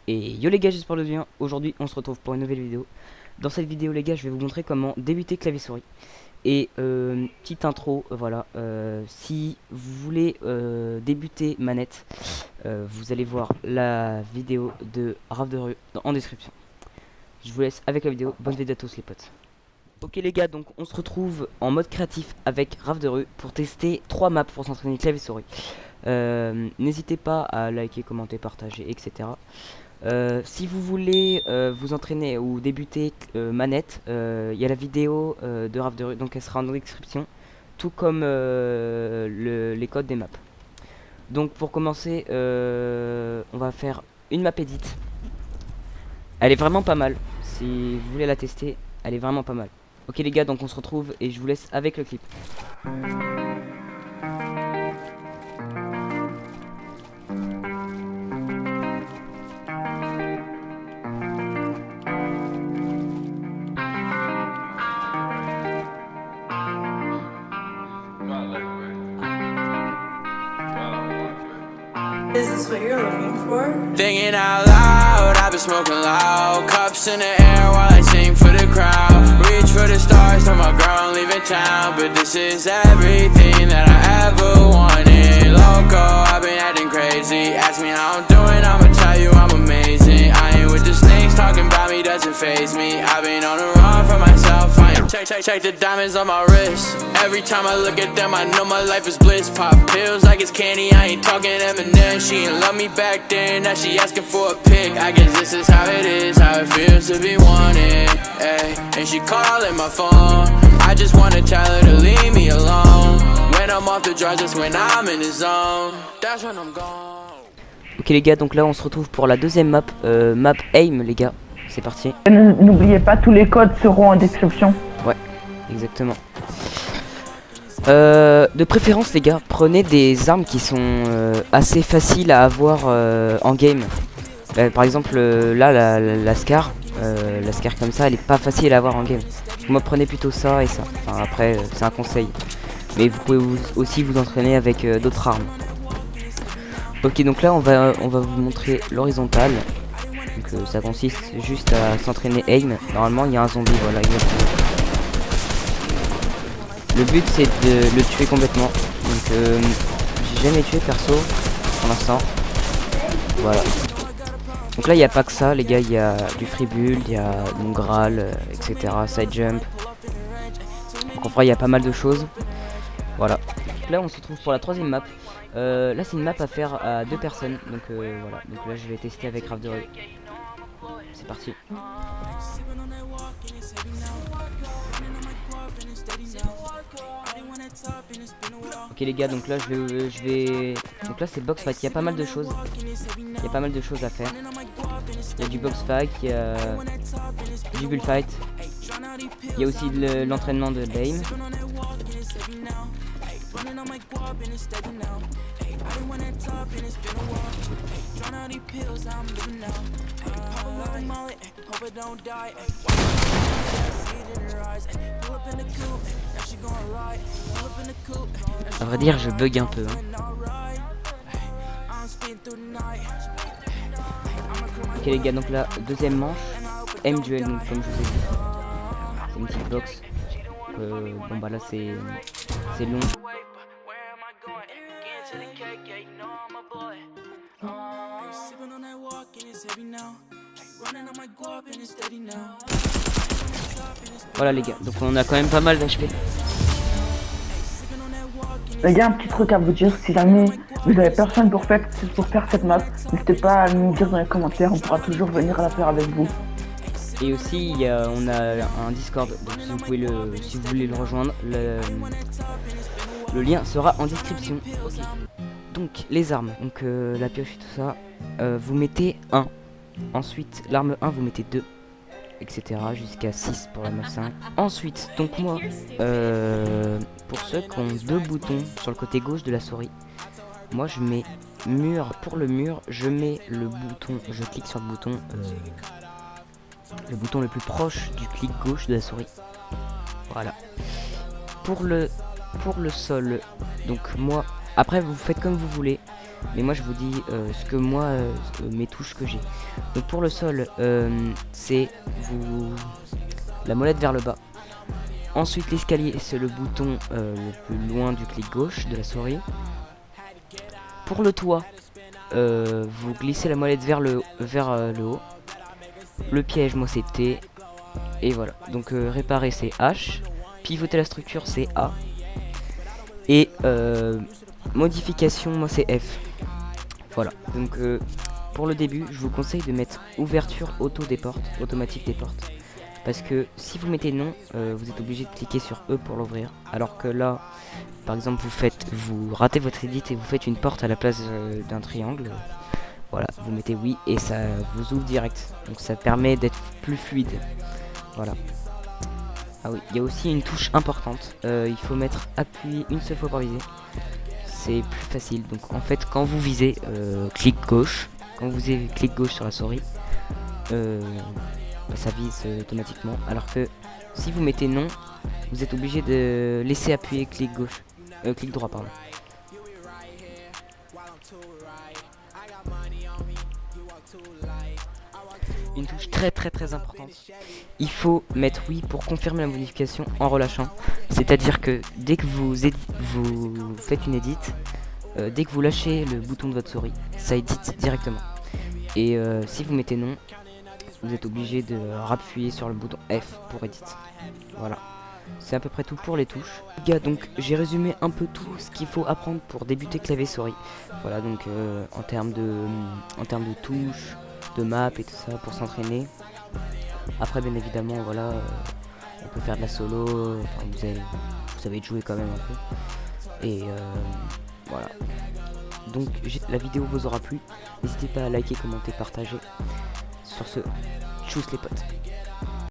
Et yo les gars, j'espère que vous allez bien. Aujourd'hui on se retrouve pour une nouvelle vidéo. Dans cette vidéo les gars, je vais vous montrer comment débuter clavier souris. Et petite intro, voilà, si vous voulez débuter manette, vous allez voir la vidéo de Raph de Rue en description. Je vous laisse avec la vidéo, bonne vidéo à tous les potes. Ok les gars, donc on se retrouve en mode créatif avec Raph de Rue pour tester 3 maps pour s'entraîner clavier souris. N'hésitez pas à liker, commenter, partager, etc. Si vous voulez vous entraîner ou débuter manette, il y a la vidéo de Raph de Rue, donc elle sera en description, tout comme les codes des maps. Donc pour commencer, on va faire une map edit. Elle est vraiment pas mal. Si vous voulez la tester, elle est vraiment pas mal. Ok les gars, donc on se retrouve et je vous laisse avec le clip. Is this what you're looking for? Thinking out loud, I've been smoking loud. Cups in the air while I sing for the crowd. Reach for the stars, tell my girl I'm leaving town. But this is everything that I ever wanted. Loco, I've been acting crazy. Ask me how I'm doing, I'ma tell you I'm amazing. I ain't with the snakes, talking about me doesn't faze me. I've been on the run for myself. I ain't check the diamonds on my wrist. Every time I look at them, I know my life is bliss. Pop pills like it's candy, I ain't talking Eminem. She didn't love me back then, now she asking for a pic. I guess this is how it is, how it feels to be wanted, ay. And she calling my phone, I just wanna tell her to leave me alone. When I'm off the drugs, that's when I'm in the zone. That's when I'm gone. Ok les gars, donc là on se retrouve pour la deuxième map, map aim les gars, c'est parti. N'oubliez pas, tous les codes seront en description. Ouais, exactement. De préférence les gars, prenez des armes qui sont assez faciles à avoir en game. Par exemple là la Scar comme ça, elle est pas facile à avoir en game. Moi prenez plutôt ça et ça. Enfin après c'est un conseil. Mais vous pouvez aussi vous entraîner avec d'autres armes. Ok, donc là on va vous montrer l'horizontale. Donc ça consiste juste à s'entraîner aim. Normalement il y a un zombie, voilà exactement. Le but c'est de le tuer complètement. Donc j'ai jamais tué perso pour l'instant. Voilà. Donc là il n'y a pas que ça les gars, il y a du free build, il y a mon Graal, etc. Side jump. Donc enfin il y a pas mal de choses. Voilà. Donc là on se retrouve pour la troisième map. Là c'est une map à faire à 2 personnes. Donc voilà. Donc là je vais tester avec Raph de Rue. C'est parti. Ok les gars, donc là je vais donc là c'est box fight, il y a pas mal de choses. Il y a pas mal de choses à faire. Il y a du box fight, il y a du bullfight. Il y a aussi l'entraînement de l'aim. À vrai dire, je bug un peu. Hein. Ok les gars, donc là, deuxième manche, M-Duel, donc comme je vous ai dit. C'est une petite box. Bon bah là c'est long. Voilà les gars, donc on a quand même pas mal d'HP. Les gars, un petit truc à vous dire, si jamais vous avez personne pour faire cette map, n'hésitez pas à nous dire dans les commentaires, on pourra toujours venir la faire avec vous. Et aussi on a un Discord, donc si vous voulez le rejoindre, le lien sera en description. Okay. Donc les armes, donc la pioche et tout ça, vous mettez 1. Ensuite l'arme 1 vous mettez 2, etc. jusqu'à 6 pour la map 5. Ensuite donc moi pour ceux qui ont 2 boutons sur le côté gauche de la souris, moi je mets mur. Pour le mur je mets le bouton, je clique sur le bouton le plus proche du clic gauche de la souris. Voilà. Pour le sol, donc moi après vous faites comme vous voulez. mais moi je vous dis ce que moi, mes touches que j'ai. Donc pour le sol, c'est la molette vers le bas. Ensuite l'escalier, c'est le bouton le plus loin du clic gauche de la souris. Pour le toit, vous glissez la molette vers le haut. Le piège, moi c'est T. Et voilà, donc réparer c'est H. Pivoter la structure c'est A. Et modification, moi c'est F. Voilà, donc pour le début, je vous conseille de mettre ouverture automatique des portes. Parce que si vous mettez non, vous êtes obligé de cliquer sur E pour l'ouvrir. Alors que là, par exemple, vous ratez votre edit et vous faites une porte à la place d'un triangle. Voilà, vous mettez oui et ça vous ouvre direct. Donc ça permet d'être plus fluide. Voilà. Ah oui, il y a aussi une touche importante. Il faut mettre appui une seule fois pour viser. C'est plus facile. Donc en fait, quand vous visez, clic gauche. Quand vous avez clic gauche sur la souris, ça vise automatiquement. Alors que si vous mettez non, vous êtes obligé de laisser appuyer clic gauche, clic droit pardon. Une touche très importante. Il faut mettre oui pour confirmer la modification en relâchant. C'est-à-dire que dès que vous faites une edit, dès que vous lâchez le bouton de votre souris, ça édite directement. Et si vous mettez non, vous êtes obligé de rappuyer sur le bouton F pour edit. Voilà. C'est à peu près tout pour les touches. Les gars, donc j'ai résumé un peu tout ce qu'il faut apprendre pour débuter clavier souris. Voilà, donc en termes de touches, de map et tout ça pour s'entraîner. Après bien évidemment voilà, on peut faire de la solo, enfin, vous savez jouer quand même un peu. Et voilà. Donc la vidéo vous aura plu. N'hésitez pas à liker, commenter, partager. Sur ce, tchuss les potes.